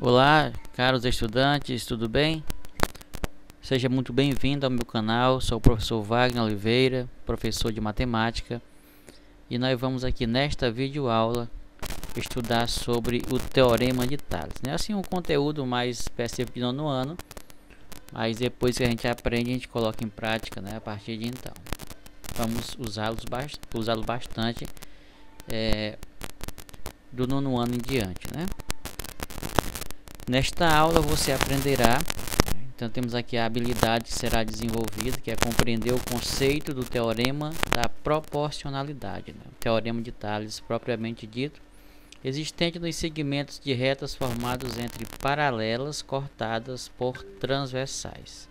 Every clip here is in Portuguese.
Olá, caros estudantes, tudo bem? Seja muito bem-vindo ao meu canal. Sou o professor Wagner Oliveira, professor de matemática, e nós vamos aqui nesta videoaula estudar sobre o Teorema de Tales, né? Assim, um conteúdo mais específico de nono ano, mas depois que a gente aprende, a gente coloca em prática, né? A partir de então, vamos usá-los bastante do nono ano em diante, né? Nesta aula você aprenderá, então temos aqui a habilidade que será desenvolvida, que é compreender o conceito do teorema da proporcionalidade, né? O teorema de Tales propriamente dito, existente nos segmentos de retas formados entre paralelas cortadas por transversais.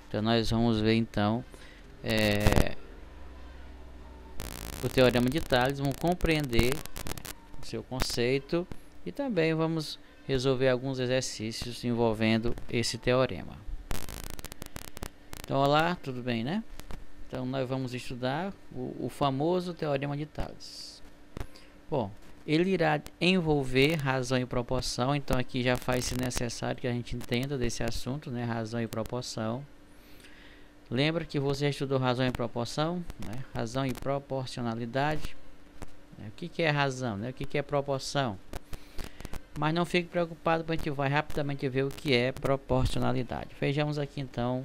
Então nós vamos ver então o teorema de Tales, vamos compreender o seu conceito e também vamos resolver alguns exercícios envolvendo esse teorema. Então, olá, tudo bem, né? Então, nós vamos estudar o famoso teorema de Tales. Bom, ele irá envolver razão e proporção, então aqui já faz-se necessário que a gente entenda desse assunto, né? Razão e proporção. Lembra que você estudou razão e proporção, né? Razão e proporcionalidade. O que é razão, né? O que é proporção? Mas não fique preocupado, porque a gente vai rapidamente ver o que é proporcionalidade. Vejamos aqui então,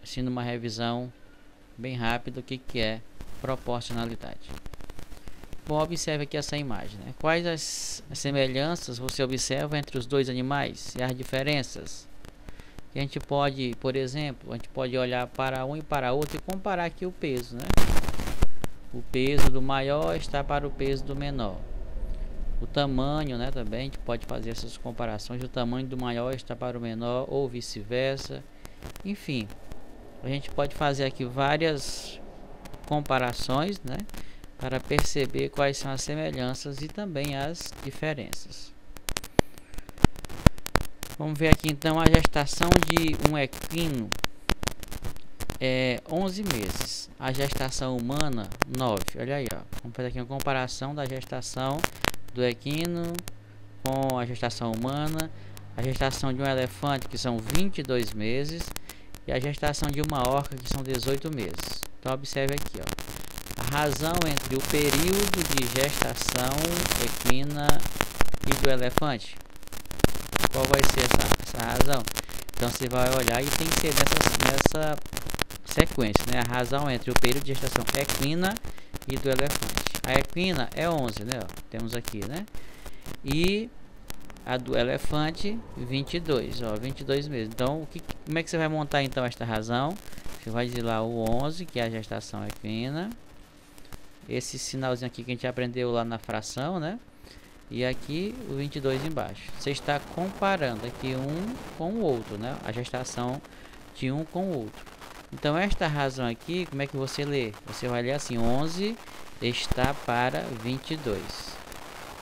assim numa revisão bem rápida, o que é proporcionalidade. Bom, observe aqui essa imagem, né? Quais as semelhanças você observa entre os dois animais e as diferenças? A gente pode, por exemplo, a gente pode olhar para um e para outro e comparar aqui o peso, né? O peso do maior está para o peso do menor. O tamanho, né, também a gente pode fazer essas comparações. O tamanho do maior está para o menor ou vice-versa. Enfim, a gente pode fazer aqui várias comparações, né, para perceber quais são as semelhanças e também as diferenças. Vamos ver aqui então a gestação de um equino é 11 meses. A gestação humana 9. Olha aí, ó. Vamos fazer aqui uma comparação da gestação do equino com a gestação humana, a gestação de um elefante, que são 22 meses, e a gestação de uma orca, que são 18 meses. Então observe aqui, ó, a razão entre o período de gestação equina e do elefante. Qual vai ser essa razão? Então você vai olhar e tem que ser nessa sequência, né? A razão entre o período de gestação equina e do elefante. A equina é 11, né? Ó, temos aqui, né? E a do elefante 22, ó, 22 meses. Então, como é que você vai montar então esta razão? Você vai dizer lá o 11, que é a gestação equina. Esse sinalzinho aqui que a gente aprendeu lá na fração, né? E aqui o 22 embaixo. Você está comparando aqui um com o outro, né? A gestação de um com o outro. Então, esta razão aqui, como é que você lê? Você vai ler assim, 11 está para 22,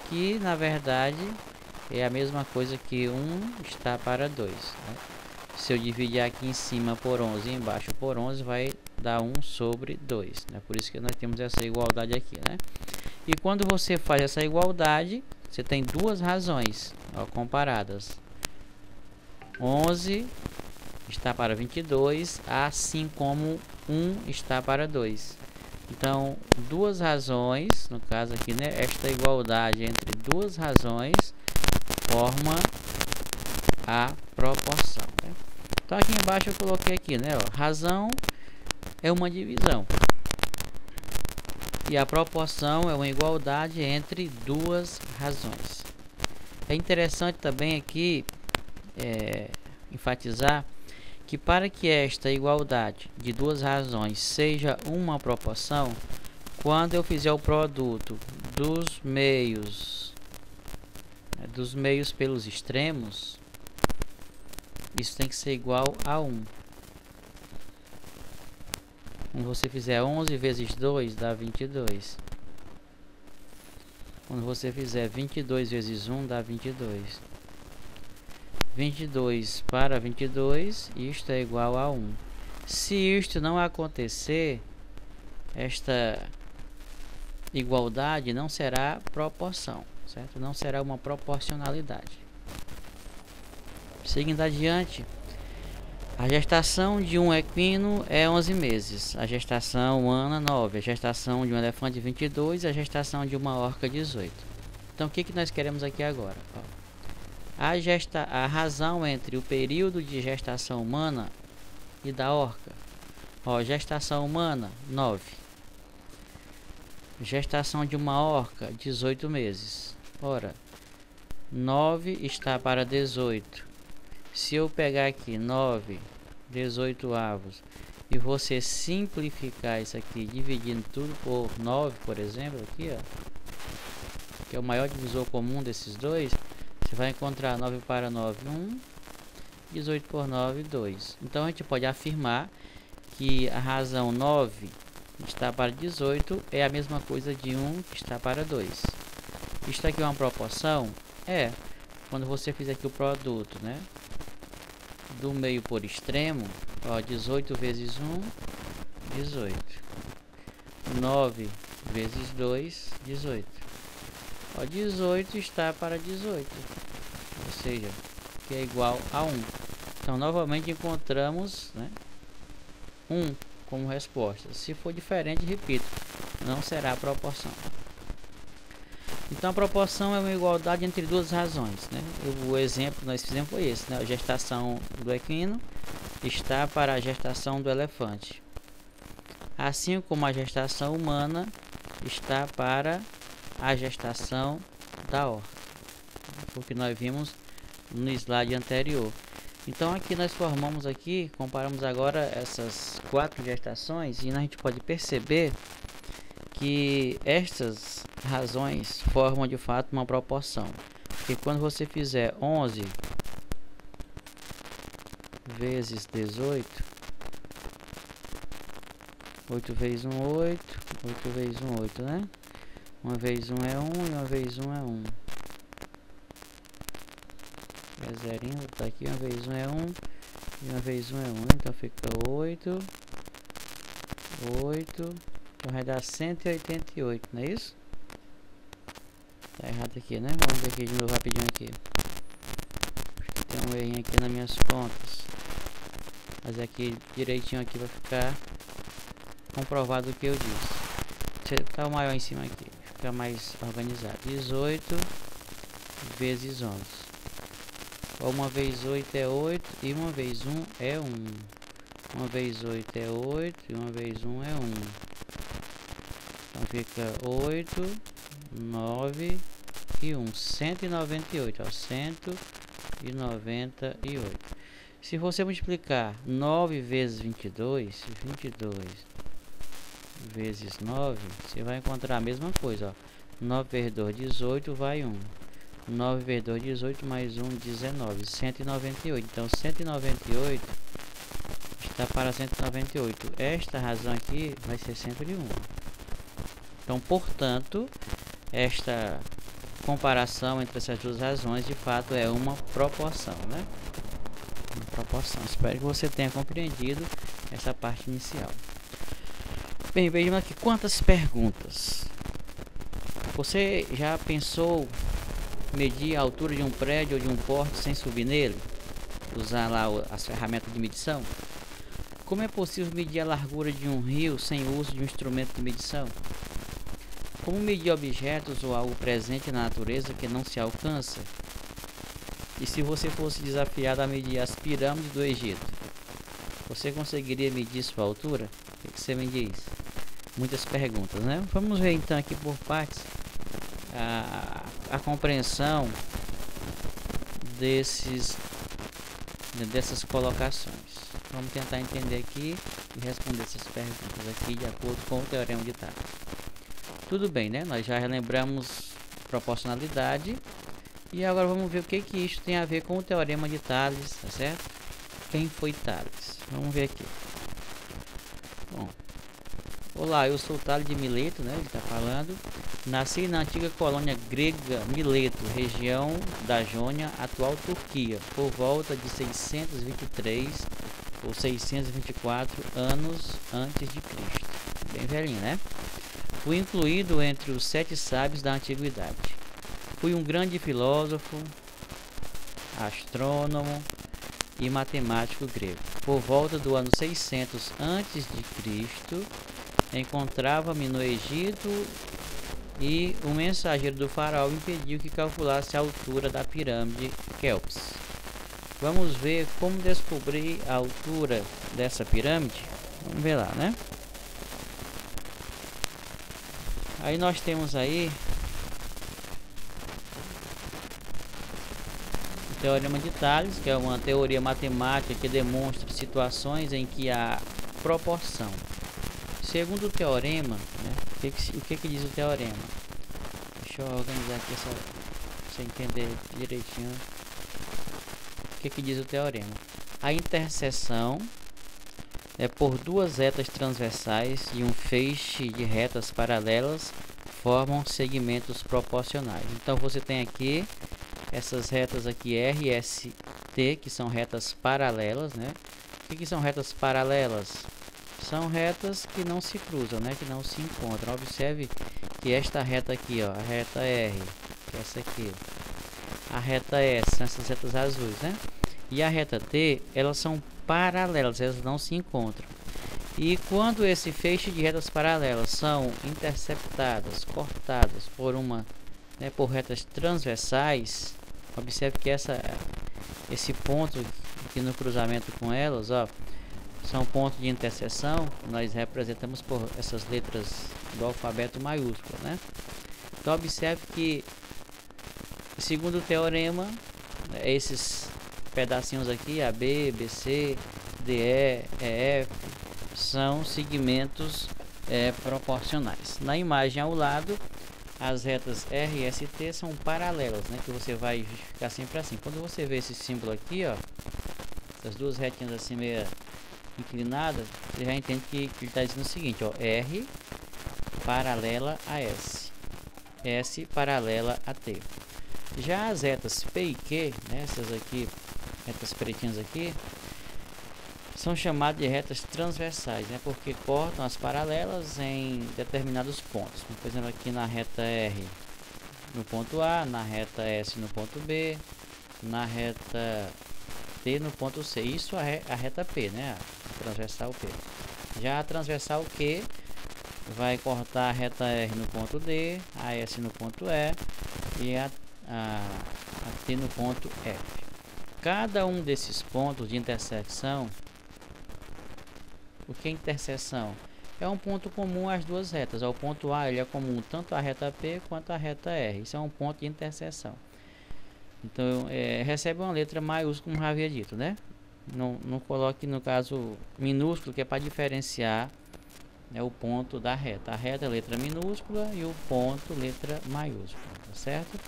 que na verdade é a mesma coisa que 1 está para 2, né? Se eu dividir aqui em cima por 11 e embaixo por 11, vai dar 1 sobre 2, né? Por isso que nós temos essa igualdade aqui, né? E quando você faz essa igualdade, você tem duas razões, ó, comparadas. 11 está para 22, assim como 1 está para 2. Então, duas razões, no caso aqui, né, esta igualdade entre duas razões forma a proporção, né? Então, aqui embaixo eu coloquei aqui, né, ó, razão é uma divisão e a proporção é uma igualdade entre duas razões. É interessante também aqui enfatizar que para que esta igualdade de duas razões seja uma proporção, quando eu fizer o produto dos meios pelos extremos, isso tem que ser igual a 1. Quando você fizer 11 vezes 2, dá 22. Quando você fizer 22 vezes 1, dá 22. 22 para 22, isto é igual a 1. Se isto não acontecer, esta igualdade não será proporção. certo? Não será uma proporcionalidade. Seguindo adiante, a gestação de um equino é 11 meses, a gestação humana 9, a gestação de um elefante 22 e a gestação de uma orca 18. Então o que nós queremos aqui agora? A razão entre o período de gestação humana e da orca. Gestação humana 9, gestação de uma orca 18 meses. Ora, 9 está para 18. Se eu pegar aqui 9, 18 avos, e você simplificar isso aqui, dividindo tudo por 9, por exemplo, aqui, ó, que é o maior divisor comum desses dois, você vai encontrar 9 para 9, 1, 18 por 9, 2. Então a gente pode afirmar que a razão 9 está para 18 é a mesma coisa de 1 que está para 2. Isto aqui é uma proporção? É. Quando você fizer aqui o produto, né, do meio por extremo, 18 vezes 1, 18. 9 vezes 2, 18. 18 está para 18. Ou seja, que é igual a 1. Então, novamente encontramos, né, 1 como resposta. Se for diferente, repito, não será a proporção. Então a proporção é uma igualdade entre duas razões, né? O exemplo que nós fizemos foi esse, né? A gestação do equino está para a gestação do elefante, assim como a gestação humana está para a gestação da orca, o que nós vimos no slide anterior. Então aqui nós formamos aqui, comparamos agora essas 4 gestações e a gente pode perceber que estas razões formam de fato uma proporção. Porque quando você fizer 11 vezes 18, 8 vezes 1, 8, 8 vezes 1, 8, né? 1 vezes 1 é 1 e 1 vezes 1 é 1. É zerinho, vou botar aqui, 1 vezes 1 é 1 e 1 vezes 1 é 1. Então fica 8, 8, então vai dar 188, não é isso? Tá errado aqui, né? Vamos ver aqui de novo rapidinho aqui. Acho que tem um errinho aqui nas minhas contas. Mas aqui direitinho aqui vai ficar comprovado o que eu disse. Deixa eu botar o maior em cima aqui, fica mais organizado. 18 vezes 11. 1 vezes 8 é 8 e 1 vezes 1 é 1. 1 vezes 8 é 8 e 1 vezes 1 é 1. Então fica 8, 9 e 1. 198, ó, 198. Se você multiplicar 9 vezes 22, 22 vezes 9, você vai encontrar a mesma coisa, ó. 9 vezes 2, 18, vai 1. 9 vezes 2, 18, mais 1, 19. 198. Então, 198 está para 198. Esta razão aqui vai ser sempre 1. Então, portanto, esta comparação entre essas duas razões, de fato, é uma proporção, né? Uma proporção. Espero que você tenha compreendido essa parte inicial. Bem, vejam aqui quantas perguntas. Você já pensou medir a altura de um prédio ou de um porte sem subir nele? Usar lá as ferramentas de medição? Como é possível medir a largura de um rio sem o uso de um instrumento de medição? Como medir objetos ou algo presente na natureza que não se alcança? E se você fosse desafiado a medir as pirâmides do Egito, você conseguiria medir sua altura? O que você me diz? Muitas perguntas, né? Vamos ver então aqui por partes a compreensão dessas colocações. Vamos tentar entender aqui e responder essas perguntas aqui de acordo com o teorema de Tales. Tudo bem, né? Nós já relembramos proporcionalidade e agora vamos ver o que isso tem a ver com o teorema de Tales, tá certo? Quem foi Tales? Vamos ver aqui. Bom, olá, eu sou Tales de Mileto, né? Ele está falando. Nasci na antiga colônia grega Mileto, região da Jônia, atual Turquia, por volta de 623 ou 624 anos antes de Cristo. Bem velhinho, né? Fui incluído entre os 7 sábios da antiguidade. Foi um grande filósofo, astrônomo e matemático grego. Por volta do ano 600 a.C., encontrava-me no Egito e um mensageiro do faraó impediu que calculasse a altura da pirâmide Quéops. Vamos ver como descobrir a altura dessa pirâmide? Vamos ver lá, né? Aí nós temos aí o Teorema de Tales, que é uma teoria matemática que demonstra situações em que há proporção. Segundo o teorema, né, o que diz o teorema? Deixa eu organizar aqui pra você entender direitinho. O que diz o teorema? A interseção por duas retas transversais e um feixe de retas paralelas formam segmentos proporcionais. Então você tem aqui essas retas aqui R e S, T, que são retas paralelas, né? O que são retas paralelas? São retas que não se cruzam, né? Que não se encontram. Observe que esta reta aqui, ó, a reta R, que é essa aqui, a reta S, são essas retas azuis, né? E a reta T, elas são paralelas, elas não se encontram. E quando esse feixe de retas paralelas são interceptadas, cortadas por por retas transversais, observe que esse ponto aqui no cruzamento com elas, ó, são pontos de interseção. Nós representamos por essas letras do alfabeto maiúsculo, né? Então observe que, segundo o teorema, esses pedacinhos aqui, AB, BC, DE, EF, são segmentos proporcionais. Na imagem ao lado, as retas R e ST são paralelas, né? Que você vai ficar sempre assim. Quando você vê esse símbolo aqui, ó, essas duas retinhas assim meio inclinadas, você já entende que ele está dizendo o seguinte, ó, R paralela a S, S paralela a T. Já as retas P e Q, né, essas aqui, retas pretinhas aqui, são chamadas de retas transversais, né, porque cortam as paralelas em determinados pontos. Por exemplo, aqui na reta R no ponto A, na reta S no ponto B, na reta T no ponto C. Isso é a reta P, né, a transversal P. Já a transversal Q vai cortar a reta R no ponto D, a S no ponto E e a T no ponto F. Cada um desses pontos de intersecção, o que é interseção? É um ponto comum às duas retas. O ponto A ele é comum tanto à reta P quanto à reta R. Isso é um ponto de interseção. Então recebe uma letra maiúscula, como já havia dito, né? Não coloque no caso minúsculo, que é para diferenciar, né, o ponto da reta. A reta é letra minúscula e o ponto letra maiúscula, tá certo?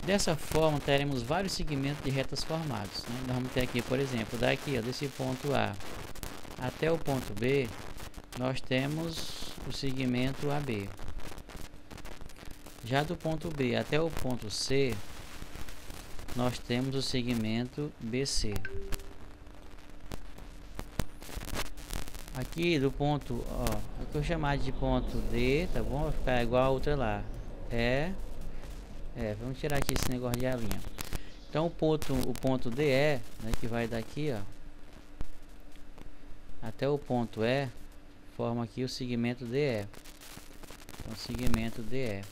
Dessa forma teremos vários segmentos de retas formados, né? Nós vamos ter aqui, por exemplo, daqui, ó, desse ponto A até o ponto B, nós temos o segmento AB. Já do ponto B até o ponto C, nós temos o segmento BC. Aqui do ponto, ó, o que eu chamar de ponto D, tá bom? Vai ficar igual a outra lá. Vamos tirar aqui esse negócio de a linha. Então o ponto DE, né, que vai daqui, ó, até o ponto E, forma aqui o segmento DE. Então, segmento DE.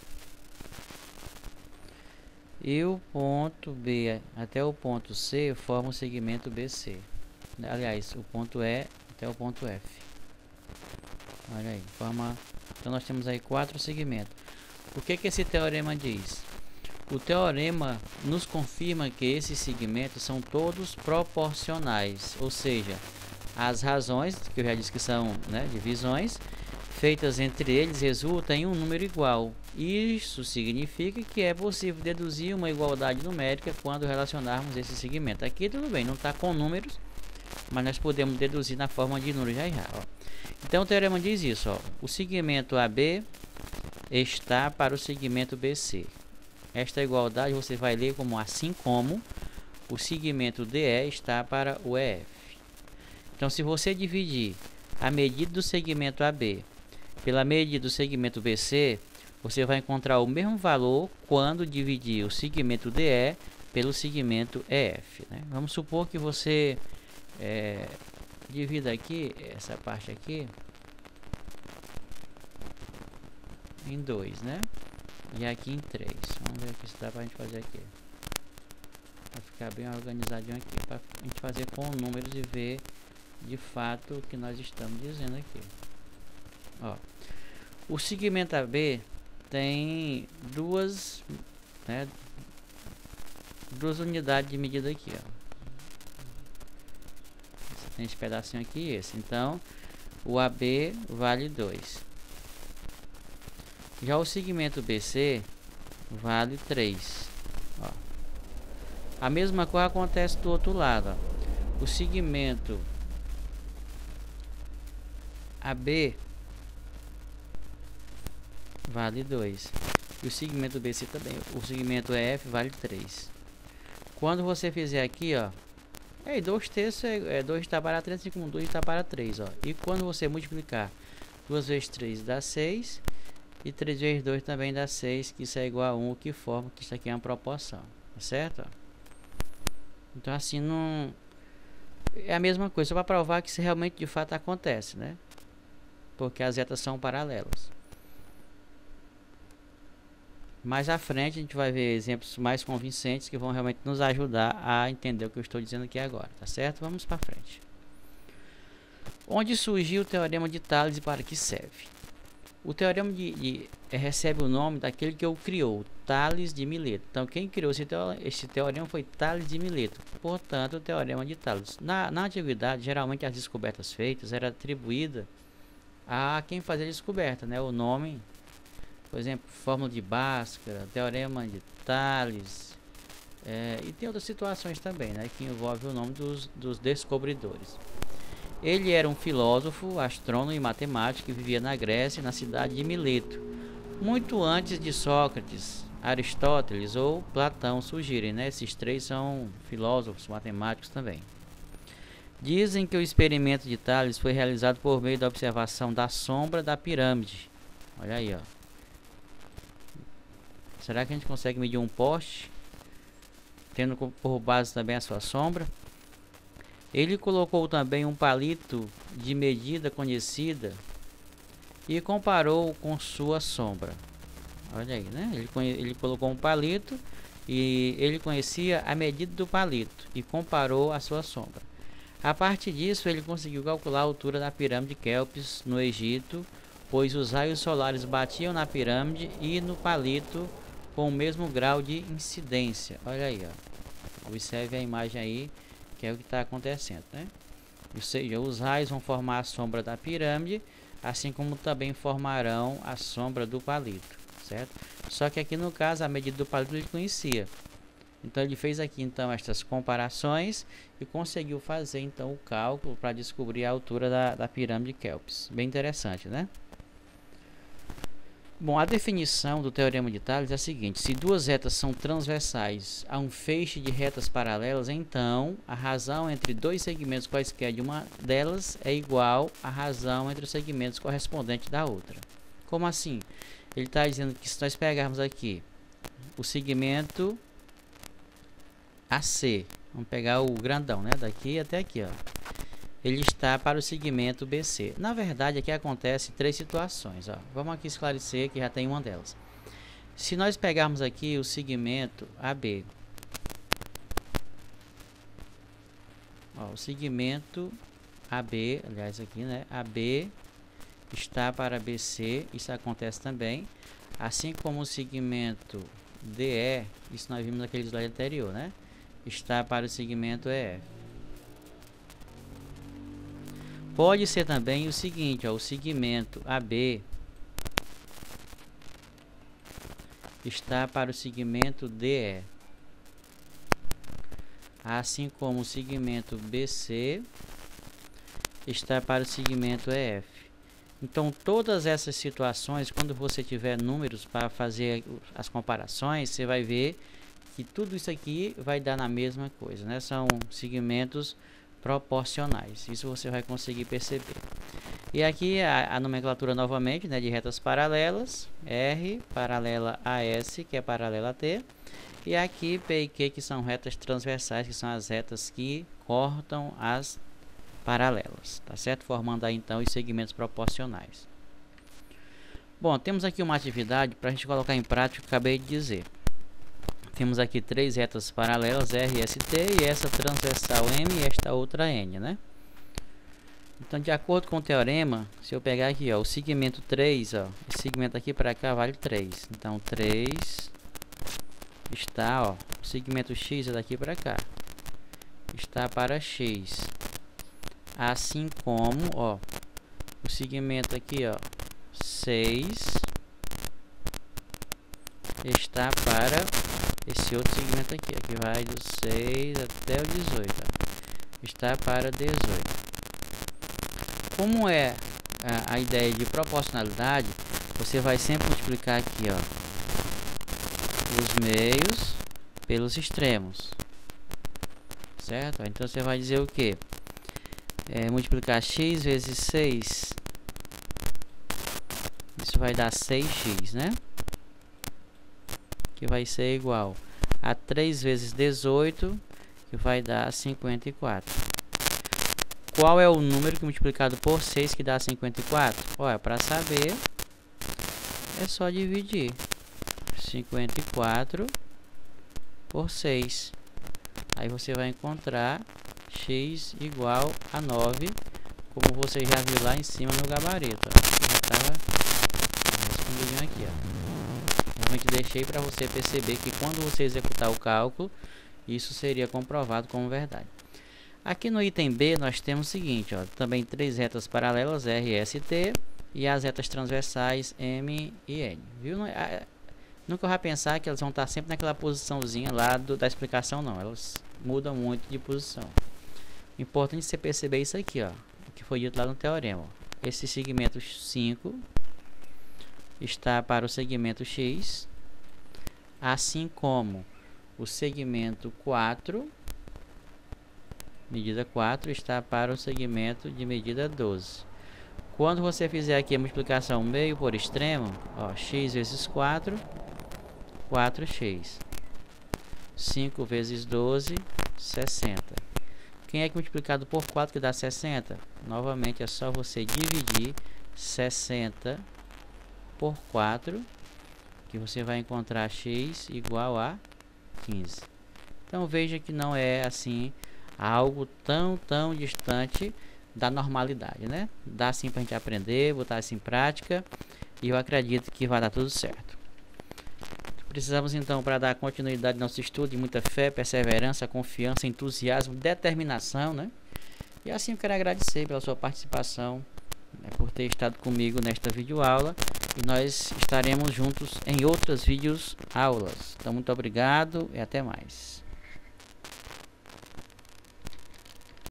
E o ponto B até o ponto C forma o segmento BC. Aliás, o ponto E até o ponto F. Olha aí, forma. Então nós temos aí 4 segmentos. O que esse teorema diz? O teorema nos confirma que esses segmentos são todos proporcionais, ou seja, as razões, que eu já disse que são, né, divisões, feitas entre eles resultam em um número igual. Isso significa que é possível deduzir uma igualdade numérica quando relacionarmos esse segmento. Aqui tudo bem, não está com números, mas nós podemos deduzir na forma de números já. Ó. Então o teorema diz isso, ó, o segmento AB está para o segmento BC. Esta igualdade você vai ler como assim como o segmento DE está para o EF. Então, se você dividir a medida do segmento AB pela medida do segmento BC, você vai encontrar o mesmo valor quando dividir o segmento DE pelo segmento EF, né? Vamos supor que você divida aqui, essa parte aqui, em 2, né? E aqui em 3. Vamos ver aqui se dá pra gente fazer aqui. Vai ficar bem organizadinho aqui, para a gente fazer com números e ver de fato o que nós estamos dizendo aqui. Ó, o segmento AB tem duas unidades de medida aqui, ó. Você tem esse pedacinho aqui e esse. Então, o AB vale 2. Já o segmento BC vale 3. Ó. A mesma coisa acontece do outro lado. Ó. O segmento AB vale 2. E o segmento BC também. O segmento EF vale 3. Quando você fizer aqui, ó, 2 terços é 2 está para 3, assim como 2 está para 3, ó. E quando você multiplicar 2 vezes 3 dá 6. E 3 vezes 2 também dá 6, que isso é igual a 1, o que forma que isso aqui é uma proporção, tá certo? Então assim não... É a mesma coisa, só para provar que isso realmente de fato acontece, né? Porque as retas são paralelas. Mais à frente a gente vai ver exemplos mais convincentes que vão realmente nos ajudar a entender o que eu estou dizendo aqui agora, tá certo? Vamos para frente. Onde surgiu o Teorema de Tales e para que serve? O Teorema recebe o nome daquele que o criou, Tales de Mileto. Então, quem criou esse teorema foi Tales de Mileto. Portanto, o Teorema de Tales. Na antiguidade, geralmente as descobertas feitas eram atribuídas a quem fazia a descoberta, né? O nome, por exemplo, fórmula de Bhaskara, Teorema de Tales, e tem outras situações também, né? Que envolve o nome dos descobridores. Ele era um filósofo, astrônomo e matemático que vivia na Grécia, na cidade de Mileto, muito antes de Sócrates, Aristóteles ou Platão surgirem, né? Esses três são filósofos, matemáticos também. Dizem que o experimento de Tales foi realizado por meio da observação da sombra da pirâmide. Olha aí, ó. Será que a gente consegue medir um poste, tendo por base também a sua sombra? Ele colocou também um palito de medida conhecida e comparou com sua sombra. Olha aí, né? Ele colocou um palito e ele conhecia a medida do palito e comparou a sua sombra. A partir disso, ele conseguiu calcular a altura da pirâmide de Kéops no Egito, pois os raios solares batiam na pirâmide e no palito com o mesmo grau de incidência. Olha aí, ó. Observe a imagem aí, que é o que está acontecendo, né? Ou seja, os raios vão formar a sombra da pirâmide, assim como também formarão a sombra do palito, certo? Só que aqui no caso a medida do palito ele conhecia. Então ele fez aqui então estas comparações e conseguiu fazer então o cálculo para descobrir a altura da pirâmide de Kéops. Bem interessante, né? Bom, a definição do Teorema de Tales é a seguinte: se duas retas são transversais a um feixe de retas paralelas, então a razão entre dois segmentos quaisquer de uma delas é igual à razão entre os segmentos correspondentes da outra. Como assim? Ele está dizendo que se nós pegarmos aqui o segmento AC, vamos pegar o grandão, né? Daqui até aqui, ó. Ele está para o segmento BC. Na verdade, aqui acontece três situações, ó. Vamos aqui esclarecer que já tem uma delas. Se nós pegarmos aqui o segmento AB, ó, o segmento AB, aliás aqui, né? AB está para BC, isso acontece também. Assim como o segmento DE, isso nós vimos naquele slide anterior, né? Está para o segmento EF. Pode ser também o seguinte, ó, o segmento AB está para o segmento DE, assim como o segmento BC está para o segmento EF. Então, todas essas situações, quando você tiver números para fazer as comparações, você vai ver que tudo isso aqui vai dar na mesma coisa, né? São segmentos proporcionais. Isso você vai conseguir perceber. E aqui a nomenclatura novamente, né, de retas paralelas. R paralela a S, que é paralela a T. E aqui P e Q, que são retas transversais, que são as retas que cortam as paralelas, tá certo? Formando aí então os segmentos proporcionais. Bom, temos aqui uma atividade para a gente colocar em prática o que eu acabei de dizer. Temos aqui três retas paralelas, R e ST, e essa transversal M e esta outra N, né? Então, de acordo com o teorema, se eu pegar aqui, ó, o segmento 3, ó, esse segmento aqui para cá vale 3. Então, 3 está, ó, o segmento X é daqui para cá, está para X. Assim como, ó, o segmento aqui, ó, 6 está para esse outro segmento aqui, que vai do 6 até o 18, ó, está para 18. Como é a ideia de proporcionalidade, você vai sempre multiplicar aqui, ó, os meios pelos extremos, certo? Então você vai dizer o que? Multiplicar x vezes 6, isso vai dar 6x, né? Que vai ser igual a 3 vezes 18, que vai dar 54. Qual é o número que multiplicado por 6 que dá 54? Olha, para saber, é só dividir 54 por 6. Aí você vai encontrar x igual a 9, como você já viu lá em cima no gabarito. Ó. Já estava respondidinho aqui, ó. Realmente deixei para você perceber que quando você executar o cálculo, isso seria comprovado como verdade. Aqui no item B nós temos o seguinte, ó, também três retas paralelas, R e ST, e as retas transversais M e N. Viu? Nunca vai pensar que elas vão estar sempre naquela posiçãozinha lá da explicação, não. Elas mudam muito de posição. Importante você perceber isso aqui, ó, o que foi dito lá no teorema. Ó. Esse segmento 5 está para o segmento X, assim como o segmento 4, medida 4, está para o segmento de medida 12. Quando você fizer aqui a multiplicação meio por extremo, ó, x vezes 4, 4x. 5 vezes 12, 60. Quem é que multiplicado por 4 que dá 60? Novamente é só você dividir 60 por 4, que você vai encontrar x igual a 15. Então veja que não é assim algo tão distante da normalidade, né? Dá sim pra gente aprender, botar isso em prática, e eu acredito que vai dar tudo certo. Precisamos então, para dar continuidade ao nosso estudo, de muita fé, perseverança, confiança, entusiasmo, determinação, né? E assim eu quero agradecer pela sua participação, né, por ter estado comigo nesta videoaula, e nós estaremos juntos em outras videoaulas. Então muito obrigado e até mais.